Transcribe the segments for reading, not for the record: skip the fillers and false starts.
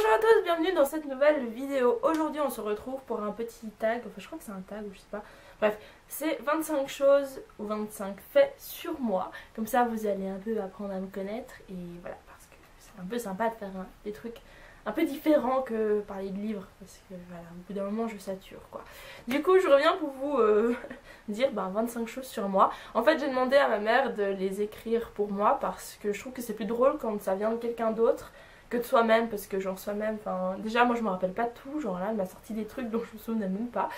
Bonjour à tous, bienvenue dans cette nouvelle vidéo. Aujourd'hui on se retrouve pour un petit tag, enfin je crois que c'est un tag ou je sais pas. Bref, c'est 25 choses ou 25 faits sur moi. Comme ça vous allez un peu apprendre à me connaître et voilà, parce que c'est un peu sympa de faire des trucs un peu différents que parler de livres. Parce que voilà, au bout d'un moment je sature quoi. Du coup je reviens pour vous dire 25 choses sur moi. En fait j'ai demandé à ma mère de les écrire pour moi parce que je trouve que c'est plus drôle quand ça vient de quelqu'un d'autre que de soi-même, parce que genre soi-même, enfin déjà moi je me rappelle pas tout, genre là elle m'a sorti des trucs dont je me souvenais même pas,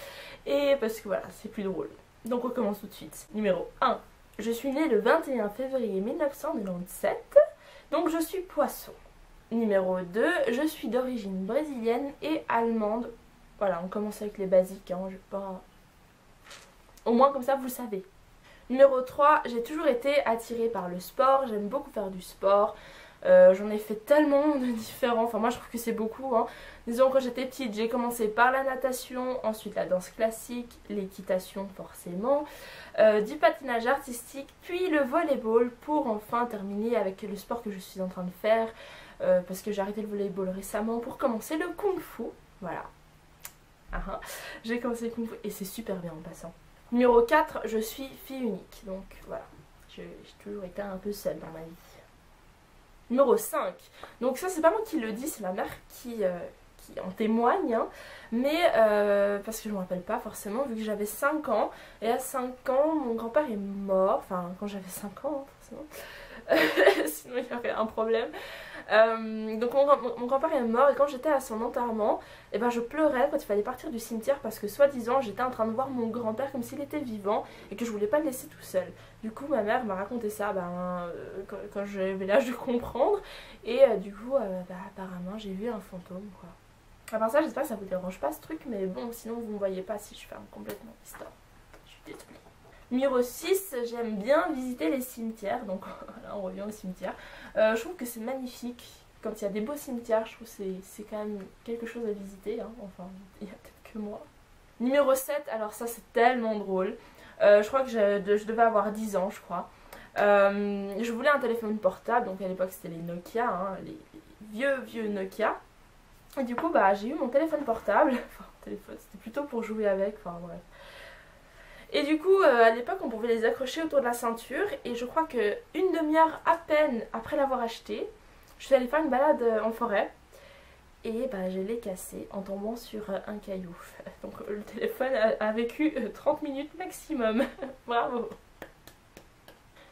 et parce que voilà c'est plus drôle. Donc on commence tout de suite. Numéro 1, je suis née le 21 février 1997, donc je suis poisson. Numéro 2, je suis d'origine brésilienne et allemande. Voilà, on commence avec les basiques, hein, je vais pas... Au moins comme ça vous le savez. Numéro 3, j'ai toujours été attirée par le sport, j'aime beaucoup faire du sport. J'en ai fait tellement de différents, enfin moi je trouve que c'est beaucoup hein. Disons quand j'étais petite j'ai commencé par la natation, ensuite la danse classique, l'équitation forcément, du patinage artistique, puis le volleyball pour enfin terminer avec le sport que je suis en train de faire parce que j'ai arrêté le volleyball récemment pour commencer le kung-fu, voilà. J'ai commencé le kung-fu et c'est super bien en passant. Numéro 4, je suis fille unique, donc voilà, j'ai toujours été un peu seule dans ma vie. Numéro 5, donc ça c'est pas moi qui le dis, c'est ma mère qui en témoigne, hein. Mais parce que je me rappelle pas forcément vu que j'avais 5 ans, et à 5 ans mon grand-père est mort, enfin quand j'avais 5 ans hein, forcément, sinon il y aurait un problème. Donc mon grand-père est mort et quand j'étais à son enterrement, et ben je pleurais quand il fallait partir du cimetière parce que soi-disant j'étais en train de voir mon grand-père comme s'il était vivant et que je voulais pas le laisser tout seul. Du coup ma mère m'a raconté ça quand j'avais l'âge de comprendre et du coup apparemment j'ai vu un fantôme quoi. À part ça j'espère que ça vous dérange pas ce truc, mais bon sinon vous me voyez pas si je ferme complètement l'histoire. Je suis désolée. Numéro 6, j'aime bien visiter les cimetières, donc voilà on revient au cimetière. Je trouve que c'est magnifique, quand il y a des beaux cimetières, je trouve que c'est quand même quelque chose à visiter, hein. Enfin il y a peut-être que moi. Numéro 7, alors ça c'est tellement drôle, je crois que je devais avoir 10 ans je crois. Je voulais un téléphone portable, donc à l'époque c'était les Nokia, hein, les vieux Nokia. Et du coup j'ai eu mon téléphone portable, enfin téléphone c'était plutôt pour jouer avec, enfin bref. Et du coup à l'époque on pouvait les accrocher autour de la ceinture et je crois que une demi-heure à peine après l'avoir acheté, je suis allée faire une balade en forêt et je l'ai cassé en tombant sur un caillou. Donc le téléphone a vécu 30 minutes maximum. Bravo.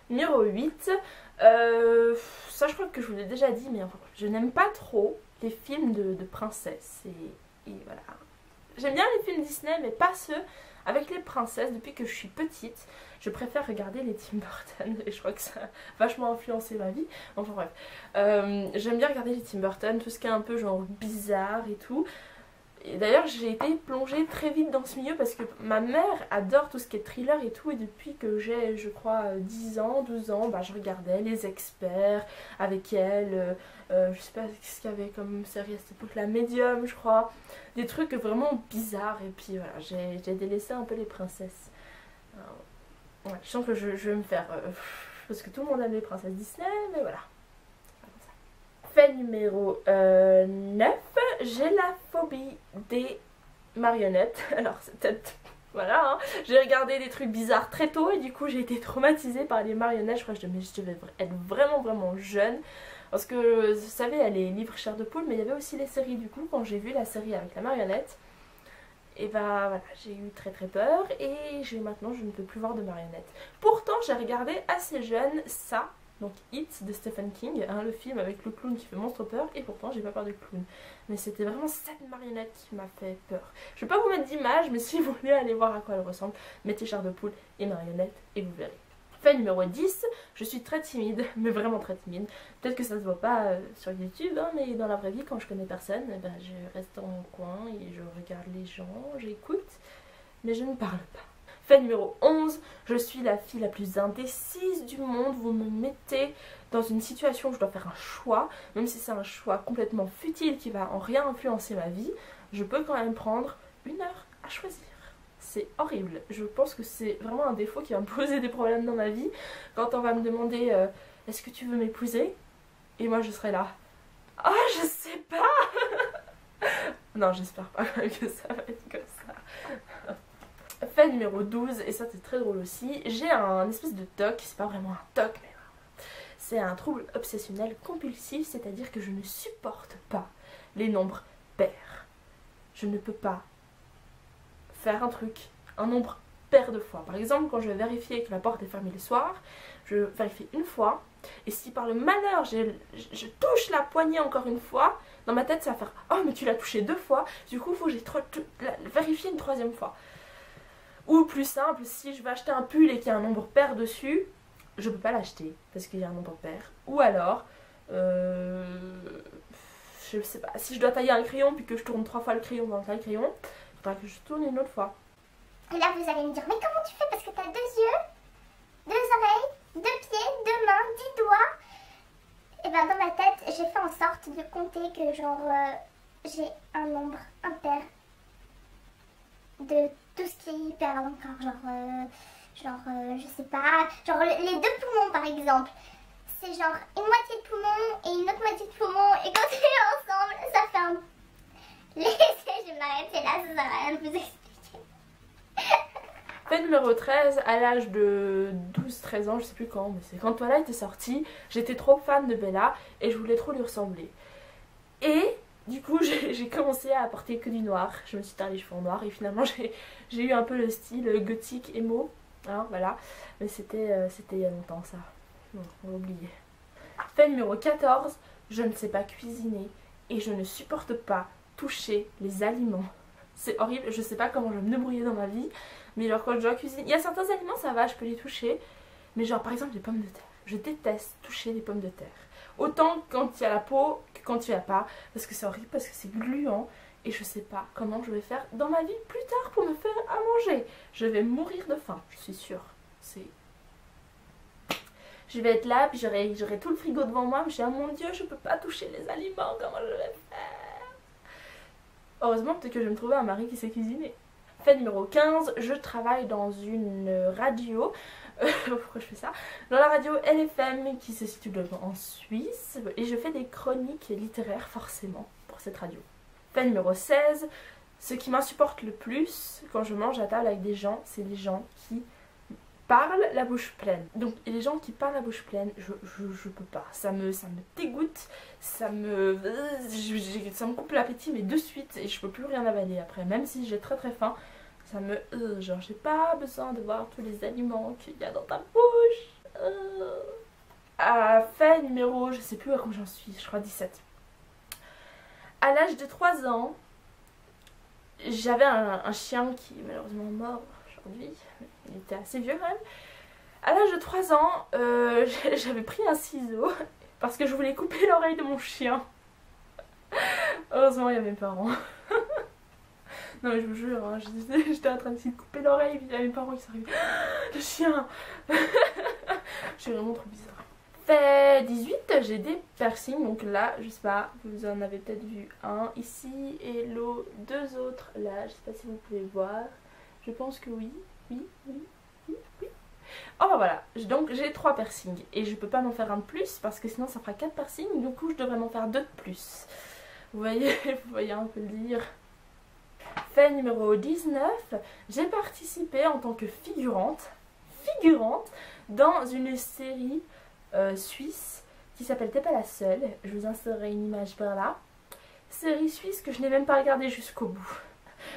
Numéro 8, ça je crois que je vous l'ai déjà dit, mais enfin, je n'aime pas trop les films de princesses et voilà. J'aime bien les films Disney mais pas ceux avec les princesses. Depuis que je suis petite je préfère regarder les Tim Burton et je crois que ça a vachement influencé ma vie. Enfin bref, j'aime bien regarder les Tim Burton, tout ce qui est un peu genre bizarre et tout. Et d'ailleurs j'ai été plongée très vite dans ce milieu parce que ma mère adore tout ce qui est thriller et tout, et depuis que j'ai je crois 10 ans, 12 ans, je regardais Les Experts avec elle, je sais pas ce qu'il y avait comme série à cette époque, La Médium je crois, des trucs vraiment bizarres, et puis voilà j'ai délaissé un peu les princesses. Ouais, je sens que je vais me faire, parce que tout le monde aime les princesses Disney, mais voilà. Fait numéro 9, j'ai la phobie des marionnettes. Alors c'est peut-être... Voilà, hein. J'ai regardé des trucs bizarres très tôt et du coup j'ai été traumatisée par les marionnettes. Je crois que je devais être vraiment jeune. Parce que vous savez, il y a les livres Chair de poule, mais il y avait aussi les séries. Du coup quand j'ai vu la série avec la marionnette, et voilà, j'ai eu très peur et maintenant je ne peux plus voir de marionnettes. Pourtant j'ai regardé assez jeune ça, donc It de Stephen King, hein, le film avec le clown qui fait monstre peur, et pourtant j'ai pas peur du clown. Mais c'était vraiment cette marionnette qui m'a fait peur. Je vais pas vous mettre d'image, mais si vous voulez aller voir à quoi elle ressemble, mettez Chair de poule et marionnette et vous verrez. Fait numéro 10, je suis très timide, mais vraiment très timide. Peut-être que ça se voit pas sur YouTube, hein, mais dans la vraie vie, quand je connais personne, je reste dans mon coin et je regarde les gens, j'écoute, mais je ne parle pas. Fait numéro 11, je suis la fille la plus indécise du monde. Vous me mettez dans une situation où je dois faire un choix, même si c'est un choix complètement futile qui va en rien influencer ma vie, je peux quand même prendre 1 heure à choisir. C'est horrible. Je pense que c'est vraiment un défaut qui va me poser des problèmes dans ma vie. Quand on va me demander est-ce que tu veux m'épouser? Et moi je serai là. Ah, je sais pas. Non, j'espère pas que ça va être comme ça. Fait numéro 12, et ça c'est très drôle aussi, j'ai un espèce de TOC, c'est pas vraiment un TOC, mais c'est un trouble obsessionnel compulsif, c'est-à-dire que je ne supporte pas les nombres pairs. Je ne peux pas faire un truc, un nombre pair de fois. Par exemple, quand je vais vérifier que la porte est fermée le soir, je vérifie une fois, et si par le malheur je touche la poignée encore une fois, dans ma tête ça va faire « Oh mais tu l'as touché 2 fois, du coup il faut que j'ai vérifié une 3e fois ». Ou plus simple, si je vais acheter un pull et qu'il y a un nombre pair dessus, je peux pas l'acheter parce qu'il y a un nombre pair. Ou alors, je sais pas, si je dois tailler un crayon puis que je tourne 3 fois le crayon dans le taille-crayon, il faudra que je tourne une autre fois. Et là vous allez me dire, mais comment tu fais parce que tu as 2 yeux, 2 oreilles, 2 pieds, 2 mains, 10 doigts. Et ben dans ma tête, j'ai fait en sorte de compter que genre j'ai un nombre impair de tout ce qui est hyper dans le corps, je sais pas, genre les 2 poumons par exemple. C'est genre une moitié de poumon et une autre moitié de poumon, et quand c'est ensemble, ça fait un... Laissez, je vais m'arrêter là, ça sert à rien de vous expliquer. Fait numéro 13, à l'âge de 12-13 ans, je sais plus quand, mais c'est quand Twilight est sorti, j'étais trop fan de Bella et je voulais trop lui ressembler. Et du coup j'ai commencé à porter que du noir, je me suis teint les cheveux en noir et finalement j'ai eu un peu le style gothique emo, hein, voilà. Mais c'était il y a longtemps ça, non, on l'a oublié. Fait numéro 14, je ne sais pas cuisiner et je ne supporte pas toucher les aliments. C'est horrible, je sais pas comment je vais me débrouiller dans ma vie, mais genre quand je dois cuisiner, il y a certains aliments ça va, je peux les toucher, mais genre par exemple les pommes de terre, je déteste toucher les pommes de terre. Autant quand il y a la peau que quand il n'y a pas, parce que c'est horrible, parce que c'est gluant, et je sais pas comment je vais faire dans ma vie plus tard pour me faire à manger. Je vais mourir de faim, je suis sûre. Je vais être là, puis j'aurai tout le frigo devant moi, mais je dis, oh mon dieu, je peux pas toucher les aliments, comment je vais faire? Heureusement, peut-être que je vais me trouver un mari qui sait cuisiner. Fait numéro 15, je travaille dans une radio, pourquoi je fais ça? Dans la radio LFM qui se situe en Suisse, et je fais des chroniques littéraires forcément pour cette radio. Fait numéro 16, ce qui m'insupporte le plus quand je mange à table avec des gens, c'est les gens qui parlent la bouche pleine. Donc les gens qui parlent la bouche pleine, je peux pas, ça me dégoûte, ça me coupe l'appétit mais de suite et je peux plus rien avaler après, même si j'ai très très faim, ça me genre j'ai pas besoin de voir tous les aliments qu'il y a dans ta bouche. Fait numéro, je sais plus à combien j'en suis, je crois 17. À l'âge de 3 ans, j'avais un chien qui est malheureusement mort aujourd'hui, il était assez vieux quand même. À l'âge de 3 ans, j'avais pris un ciseau parce que je voulais couper l'oreille de mon chien. Heureusement il y avait mes parents. Non mais je vous jure, hein, j'étais en train d'essayer de couper l'oreille et puis il y avait mes parents qui sont arrivés. Le chien. Je suis vraiment trop bizarre. Fait 18, j'ai des piercings, donc là, je sais pas, vous en avez peut-être vu un ici et l'autre, 2 autres là, je sais pas si vous pouvez voir. Je pense que oui. Oh bah voilà, donc j'ai 3 piercings et je peux pas m'en faire un de plus parce que sinon ça fera 4 piercings, du coup je devrais m'en faire 2 de plus. Vous voyez un peu le dire. Fait numéro 19, j'ai participé en tant que figurante dans une série suisse qui s'appelle T'es pas la seule. Je vous insérerai une image par là. Série suisse que je n'ai même pas regardée jusqu'au bout.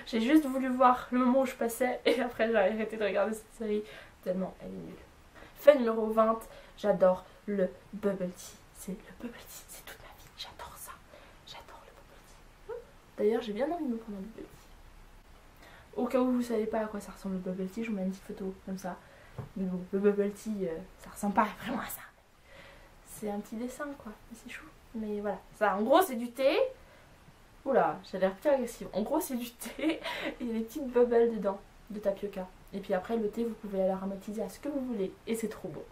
J'ai juste voulu voir le moment où je passais et après j'ai arrêté de regarder cette série tellement elle est nulle. Fait numéro 20, j'adore le bubble tea. C'est le bubble tea, c'est toute ma vie. J'adore ça. J'adore le bubble tea. D'ailleurs, j'ai bien envie de me prendre un bubble tea. Au cas où vous savez pas à quoi ça ressemble le bubble tea, je vous mets une petite photo comme ça. Mais bon, le bubble tea, ça ressemble pas vraiment à ça. C'est un petit dessin quoi, c'est chou. Mais voilà, ça en gros c'est du thé. Oula, j'ai l'air plus agressive. En gros c'est du thé et il y a des petites bubbles dedans de tapioca. Et puis après le thé vous pouvez l'aromatiser à ce que vous voulez et c'est trop beau.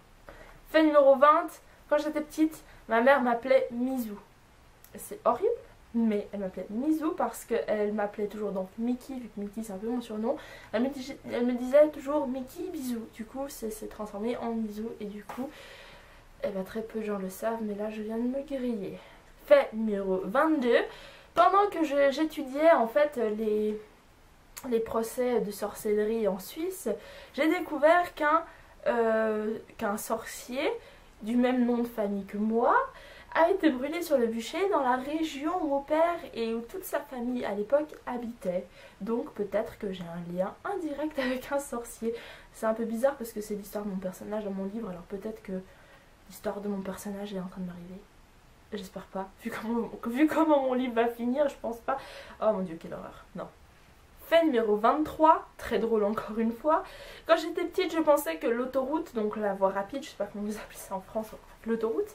Fait numéro 20, quand j'étais petite, ma mère m'appelait Misou. C'est horrible, mais elle m'appelait Misou parce qu'elle m'appelait toujours donc Mickey, vu que Mickey c'est un peu mon surnom. Elle me disait toujours Mickey bisou. Du coup c'est transformé en Misou et du coup très peu de gens le savent, mais là je viens de me griller. Fait numéro 22, Pendant que j'étudiais en fait les procès de sorcellerie en Suisse, j'ai découvert qu'un sorcier du même nom de famille que moi a été brûlé sur le bûcher dans la région où mon père et où toute sa famille à l'époque habitait. Donc peut-être que j'ai un lien indirect avec un sorcier. C'est un peu bizarre parce que c'est l'histoire de mon personnage dans mon livre, alors peut-être que l'histoire de mon personnage est en train de m'arriver. J'espère pas. Vu comment mon livre va finir, je pense pas. Oh mon dieu, quelle horreur. Non. Fait numéro 23, très drôle encore une fois. Quand j'étais petite, je pensais que l'autoroute, donc la voie rapide, je sais pas comment vous appelez ça en France, l'autoroute,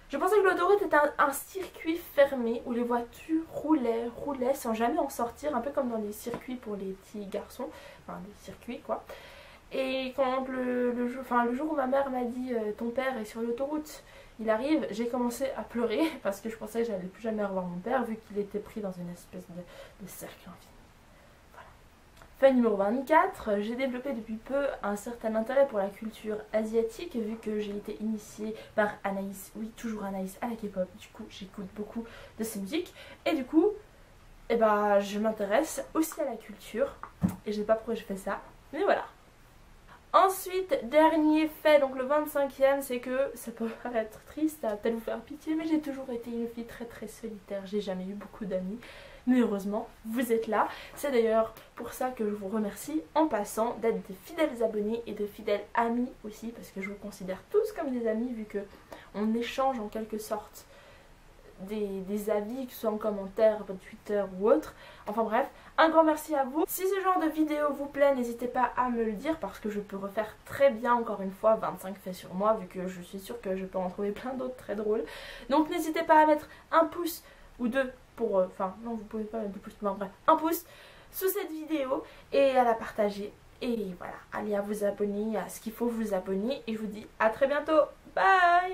je pensais que l'autoroute était un circuit fermé où les voitures roulaient sans jamais en sortir, un peu comme dans les circuits pour les petits garçons, enfin des circuits quoi. Et quand le jour où ma mère m'a dit ton père est sur l'autoroute, il arrive, j'ai commencé à pleurer parce que je pensais que j'allais plus jamais revoir mon père vu qu'il était pris dans une espèce de cercle infini. Fait numéro 24, j'ai développé depuis peu un certain intérêt pour la culture asiatique vu que j'ai été initiée par Anaïs, oui toujours Anaïs à la K-pop, du coup j'écoute beaucoup de ses musiques et du coup je m'intéresse aussi à la culture et je sais pas pourquoi je fais ça, mais voilà. Ensuite, dernier fait, donc le 25e, c'est que ça peut paraître triste, ça va peut-être vous faire pitié, mais j'ai toujours été une fille très très solitaire, j'ai jamais eu beaucoup d'amis. Mais heureusement, vous êtes là. C'est d'ailleurs pour ça que je vous remercie en passant d'être des fidèles abonnés et de fidèles amis aussi, parce que je vous considère tous comme des amis vu que on échange en quelque sorte des avis, que ce soit en commentaire, sur Twitter ou autre. Enfin bref, un grand merci à vous. Si ce genre de vidéo vous plaît, n'hésitez pas à me le dire parce que je peux refaire très bien encore une fois 25 faits sur moi vu que je suis sûre que je peux en trouver plein d'autres très drôles. Donc n'hésitez pas à mettre un pouce ou deux pour... Enfin non, vous pouvez pas mettre 2 pouces, mais bref, un pouce sous cette vidéo et à la partager. Et voilà, allez à vous abonner à ce qu'il faut vous abonner et je vous dis à très bientôt. Bye!